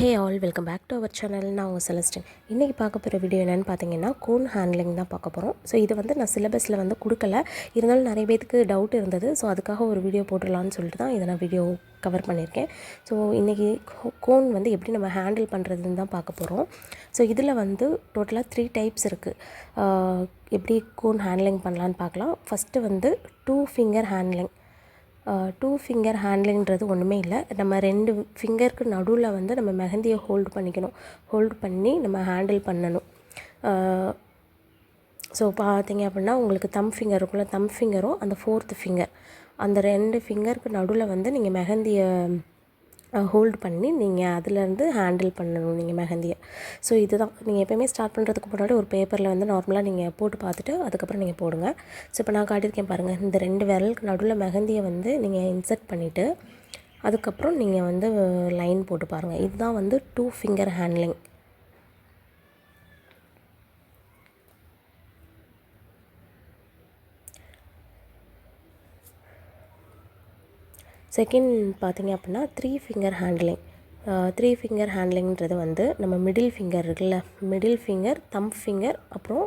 Hey all welcome back to our channel. நான் உங்கள் Celestine. இன்றைக்கி பார்க்க போகிற வீடியோ என்னென்னு பார்த்தீங்கன்னா கோன் ஹேண்ட்லிங் தான் பார்க்க போகிறோம். ஸோ இது வந்து நான் சிலபஸில் வந்து கொடுக்கல, இருந்தாலும் நிறைய பேருக்கு டவுட் இருந்தது. ஸோ அதுக்காக ஒரு வீடியோ போட்டுடலான்னு சொல்லிட்டு தான் இதை நான் வீடியோ கவர் பண்ணியிருக்கேன். ஸோ இன்றைக்கி கோன் வந்து எப்படி நம்ம ஹேண்டில் பண்ணுறதுன்னு தான் பார்க்க போகிறோம். ஸோ இதில் வந்து டோட்டலாக 3 டைப்ஸ் இருக்குது. எப்படி கோன் ஹேண்ட்லிங் பண்ணலான்னு பார்க்கலாம். ஃபஸ்ட்டு வந்து 2 ஃபிங்கர் ஹேண்ட்லிங். 2 ஃபிங்கர் ஹேண்ட்லிங்கிறது ஒன்றுமே இல்லை. நம்ம 2 ஃபிங்கருக்கு நடுவில் வந்து நம்ம மெஹந்தியை ஹோல்டு பண்ணி நம்ம ஹேண்டில் பண்ணணும். ஸோ பார்த்தீங்க அப்படின்னா உங்களுக்கு தம் ஃபிங்கர் இருக்குல்ல, தம் ஃபிங்கரும் அந்த 4th ஃபிங்கர், அந்த 2 ஃபிங்கருக்கு நடுவில் வந்து நீங்கள் மெஹந்தியை ஹோல்டு பண்ணி நீங்கள் அதிலேருந்து ஹேண்டில் பண்ணணும் நீங்கள் மெஹந்தியை. ஸோ இதுதான் நீங்கள் எப்போயுமே ஸ்டார்ட் பண்ணுறதுக்கு முன்னாடி ஒரு பேப்பரில் வந்து நார்மலாக நீங்கள் போட்டு பார்த்துட்டு அதுக்கப்புறம் நீங்கள் போடுங்க. ஸோ இப்போ நான் காட்டியிருக்கேன் பாருங்கள், இந்த 2 விரலுக்கு நடுவில் மெஹந்தியை வந்து நீங்கள் இன்சர்ட் பண்ணிவிட்டு அதுக்கப்புறம் நீங்கள் வந்து லைன் போட்டு பாருங்கள். இதுதான் வந்து 2 ஃபிங்கர் ஹேண்ட்லிங். செகண்ட் பார்த்திங்க அப்படின்னா 3 ஃபிங்கர் ஹேண்ட்லிங். 3 ஃபிங்கர் ஹேண்ட்லிங்கிறது வந்து நம்ம மிடில் ஃபிங்கர் இருக்குல்ல, மிடில் ஃபிங்கர், தம் ஃபிங்கர், அப்புறம்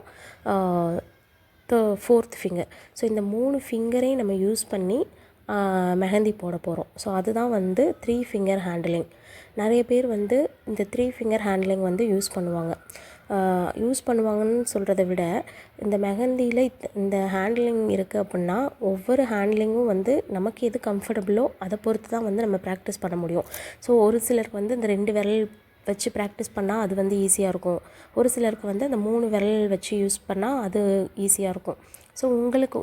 4th ஃபிங்கர். ஸோ இந்த 3 ஃபிங்கரையும் நம்ம யூஸ் பண்ணி மெஹந்தி போட போகிறோம். ஸோ அதுதான் வந்து 3 ஃபிங்கர் ஹேண்ட்லிங். நிறைய பேர் வந்து இந்த 3 ஃபிங்கர் ஹேண்ட்லிங் வந்து யூஸ் பண்ணுவாங்கன்னு சொல்கிறத விட இந்த மெஹந்தியில் இந்த ஹேண்ட்லிங் இருக்குது அப்படின்னா ஒவ்வொரு ஹேண்ட்லிங்கும் வந்து நமக்கு எது கம்ஃபர்டபுளோ அதை பொறுத்து தான் வந்து நம்ம ப்ராக்டிஸ் பண்ண முடியும். ஸோ ஒரு சிலருக்கு வந்து இந்த 2 விரல் வச்சு ப்ராக்டிஸ் பண்ணால் அது வந்து ஈஸியாக இருக்கும். ஒரு சிலருக்கு வந்து அந்த 3 விரல் வச்சு யூஸ் பண்ணால் அது ஈஸியாக இருக்கும். ஸோ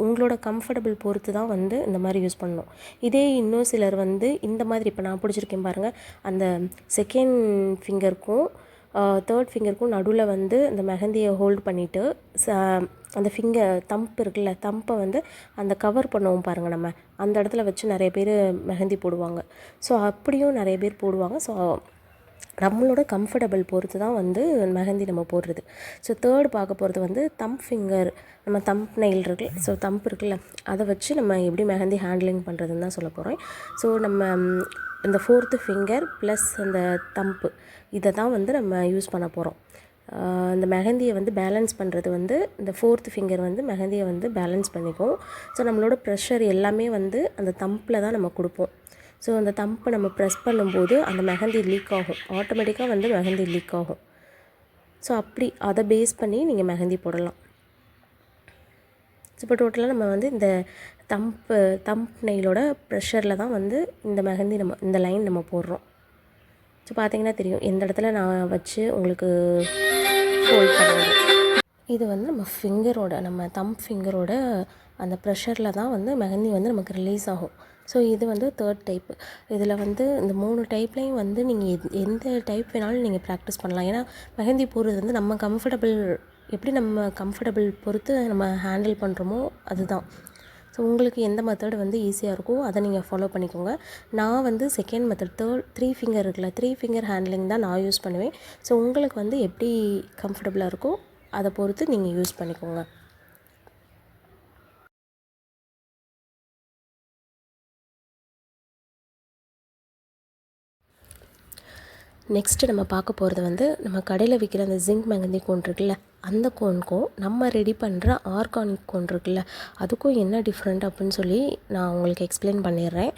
உங்களோட கம்ஃபர்டபுள் பொறுத்து தான் வந்து இந்த மாதிரி யூஸ் பண்ணணும். இதே இன்னும் சிலர் வந்து இந்த மாதிரி இப்போ நான் பிடிச்சிருக்கேன் பாருங்கள், அந்த செகண்ட் ஃபிங்கருக்கும் 3rd ஃபிங்கருக்கும் நடுவில் வந்து அந்த மெஹந்தியை ஹோல்டு பண்ணிவிட்டு அந்த தம்ப் இருக்குல்ல, தம்பை வந்து அந்த கவர் பண்ணுவோம் பாருங்கள், நம்ம அந்த இடத்துல வச்சு நிறைய பேர் மெஹந்தி போடுவாங்க. ஸோ அப்படியும் நிறைய பேர் போடுவாங்க. ஸோ நம்மளோட கம்ஃபர்டபுள் பொறுத்து தான் வந்து மெஹந்தி நம்ம போடுறது. ஸோ 3rd பார்க்க போகிறது வந்து தம் ஃபிங்கர், நம்ம தம்ப் நெயில் இருக்குல்ல, ஸோ தம்ப் இருக்குல்ல, அதை வச்சு நம்ம எப்படி மெஹந்தி ஹேண்ட்லிங் பண்ணுறதுன்னு தான் சொல்ல போகிறேன். ஸோ நம்ம இந்த 4th ஃபிங்கர் ப்ளஸ் அந்த தம்ப்பு இதை தான் வந்து நம்ம யூஸ் பண்ண போகிறோம். இந்த மெஹந்தியை வந்து பேலன்ஸ் பண்ணுறது வந்து இந்த 4th ஃபிங்கர் வந்து மெஹந்தியை வந்து பேலன்ஸ் பண்ணிக்கும். ஸோ நம்மளோட ப்ரெஷர் எல்லாமே வந்து அந்த தம்பில் தான் நம்ம கொடுப்போம். ஸோ அந்த தம்பை நம்ம ப்ரெஸ் பண்ணும்போது அந்த மெஹந்தி லீக் ஆகும், ஆட்டோமேட்டிக்காக வந்து மெஹந்தி லீக் ஆகும். ஸோ அப்படி அதை பேஸ் பண்ணி நீங்கள் மெஹந்தி போடலாம். ஸோ இப்போ டோட்டலாக நம்ம வந்து இந்த தம்ப் நெயிலோட ப்ரெஷரில் தான் வந்து இந்த மெஹந்தி இந்த லைன் நம்ம போடுறோம். ஸோ பார்த்தீங்கன்னா தெரியும் எந்த இடத்துல நான் வச்சு உங்களுக்கு ஹோல்ட் பண்ணுவேன். இது வந்து நம்ம தம்ப் ஃபிங்கரோட அந்த ப்ரெஷரில் தான் வந்து மெஹந்தி வந்து நமக்கு ரிலீஸ் ஆகும். ஸோ இது வந்து 3rd டைப்பு. இதில் வந்து இந்த 3 டைப்லேயும் வந்து நீங்கள் எந்த டைப் வேணாலும் நீங்கள் ப்ராக்டிஸ் பண்ணலாம். ஏன்னா மெஹந்தி போடுறது வந்து நம்ம கம்ஃபர்டபுள் பொறுத்து நம்ம ஹேண்டில் பண்ணுறோமோ அதுதான். ஸோ உங்களுக்கு எந்த மெத்தட் வந்து ஈஸியாக இருக்கோ அதை நீங்கள் ஃபாலோ பண்ணிக்கோங்க. நான் வந்து செகண்ட் மெத்தட் 3 ஃபிங்கர் இருக்குல்ல, 3 ஃபிங்கர் ஹேண்ட்லிங் தான் நான் யூஸ் பண்ணுவேன். ஸோ உங்களுக்கு வந்து எப்படி கம்ஃபர்டபுளாக இருக்கோ அதை பொறுத்து நீங்கள் யூஸ் பண்ணிக்கோங்க. நெக்ஸ்ட்டு நம்ம பார்க்க போகிறது வந்து நம்ம கடையில் விற்கிற அந்த ஜிங்க் மெஹந்தி கோன் இருக்குல்ல, அந்த கோனுக்கும் நம்ம ரெடி பண்ணுற ஆர்கானிக் கோன் இருக்குல்ல, அதுக்கும் என்ன டிஃப்ரெண்ட் அப்படின்னு சொல்லி நான் உங்களுக்கு எக்ஸ்பிளைன் பண்ணிடுறேன்.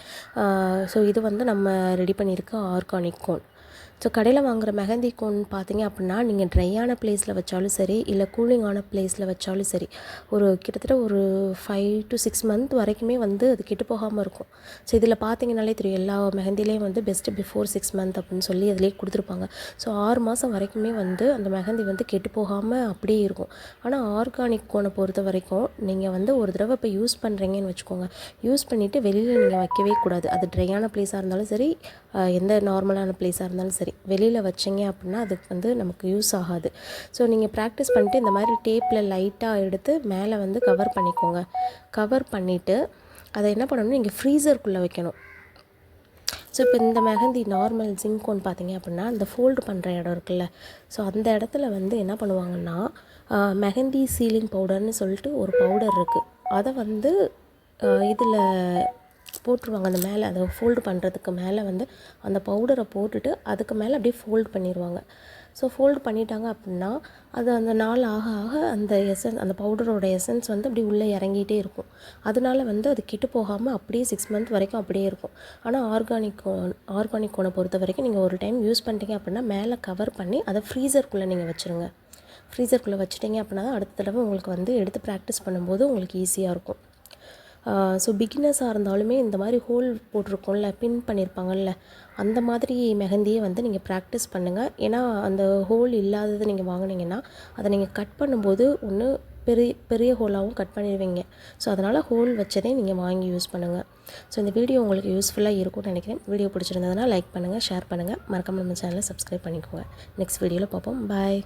ஸோ இது வந்து நம்ம ரெடி பண்ணியிருக்க ஆர்கானிக் கோன். ஸோ கடையில் வாங்குகிற மெஹந்தி கோன் பார்த்தீங்க அப்படின்னா நீங்கள் ட்ரையான ப்ளேஸில் வச்சாலும் சரி, இல்லை கூலிங்கான ப்ளேஸில் வச்சாலும் சரி, கிட்டத்தட்ட ஒரு 5 to 6 மந்த் வரைக்குமே வந்து அது கெட்டு போகாமல் இருக்கும். ஸோ இதில் பார்த்தீங்கனாலே தெரியும், எல்லா மெஹந்திலையும் வந்து பெஸ்ட்டு பிஃபோர் 6 மந்த் அப்படின்னு சொல்லி அதிலே கொடுத்துருப்பாங்க. ஸோ 6 மாதம் வரைக்குமே வந்து அந்த மெஹந்தி வந்து கெட்டு போகாமல் அப்படியே இருக்கும். ஆனால் ஆர்கானிக் கோனை பொறுத்த வரைக்கும் நீங்கள் வந்து ஒரு தடவை இப்போ யூஸ் பண்ணுறீங்கன்னு வச்சுக்கோங்க, யூஸ் பண்ணிவிட்டு வெளியில் நீங்கள் வைக்கவே கூடாது. அது ட்ரையான ப்ளேஸாக இருந்தாலும் சரி, எந்த நார்மலான ப்ளேஸாக இருந்தாலும் சரி, வெளியில் வச்சிங்க அப்படின்னா அதுக்கு வந்து நமக்கு யூஸ் ஆகாது. ஸோ நீங்கள் ப்ராக்டிஸ் பண்ணிவிட்டு இந்த மாதிரி டேப்பில் லைட்டாக எடுத்து மேலே வந்து கவர் பண்ணிக்கோங்க. கவர் பண்ணிவிட்டு அதை என்ன பண்ணணும், நீங்கள் ஃப்ரீசருக்குள்ளே வைக்கணும். ஸோ இப்போ இந்த மெஹந்தி நார்மல் ஜிங்க் கோன் பார்த்தீங்க அப்படின்னா அந்த ஃபோல்டு பண்ணுற இடம் இருக்குல்ல, ஸோ அந்த இடத்துல வந்து என்ன பண்ணுவாங்கன்னா மெஹந்தி சீலிங் பவுடர்னு சொல்லிட்டு ஒரு பவுடர் இருக்குது, அதை வந்து இதில் போட்டுருவாங்க அந்த மேலே, அதை ஃபோல்டு பண்ணுறதுக்கு மேலே வந்து அந்த பவுடரை போட்டுட்டு அதுக்கு மேலே அப்படியே ஃபோல்டு பண்ணிடுவாங்க. ஸோ ஃபோல்டு பண்ணிட்டாங்க அப்படின்னா அது அந்த நாள் ஆக ஆக அந்த அந்த பவுடரோட எசன்ஸ் வந்து அப்படி உள்ளே இறங்கிட்டே இருக்கும். அதனால வந்து அது கெட்டு போகாமல் அப்படியே 6 மந்த் வரைக்கும் அப்படியே இருக்கும். ஆனால் ஆர்கானிக் கோனை பொறுத்த வரைக்கும் நீங்கள் ஒரு டைம் யூஸ் பண்ணிட்டீங்க அப்படின்னா மேலே கவர் பண்ணி அதை ஃப்ரீசருக்குள்ளே நீங்கள் வச்சுருங்க. ஃப்ரீசருக்குள்ளே வச்சுட்டிங்க அப்படின்னா தான் அடுத்த தடவை உங்களுக்கு வந்து எடுத்து ப்ராக்டிஸ் பண்ணும்போது உங்களுக்கு ஈஸியாக இருக்கும். ஸோ பிகினர்ஸாக இருந்தாலுமே இந்த மாதிரி ஹோல் போட்டிருக்கோம்ல, பின் பண்ணியிருப்பாங்கல்ல, அந்த மாதிரி மெஹந்தியை வந்து நீங்கள் ப்ராக்டிஸ் பண்ணுங்கள். ஏன்னா அந்த ஹோல் இல்லாதது நீங்கள் வாங்கினீங்கன்னா அதை நீங்கள் கட் பண்ணும்போது ஒன்று பெரிய ஹோலாகவும் கட் பண்ணிடுவீங்க. ஸோ அதனால் ஹோல் வச்சதே நீங்கள் வாங்கி யூஸ் பண்ணுங்கள். ஸோ இந்த வீடியோ உங்களுக்கு யூஸ்ஃபுல்லாக இருக்கும்னு நினைக்கிறேன். வீடியோ பிடிச்சிருந்ததுன்னா லைக் பண்ணுங்கள், ஷேர் பண்ணுங்கள், மறக்காமல் நம்ம சேனலை சப்ஸ்கிரைப் பண்ணிக்கோங்க. நெக்ஸ்ட் வீடியோவில் பார்ப்போம். பாய்.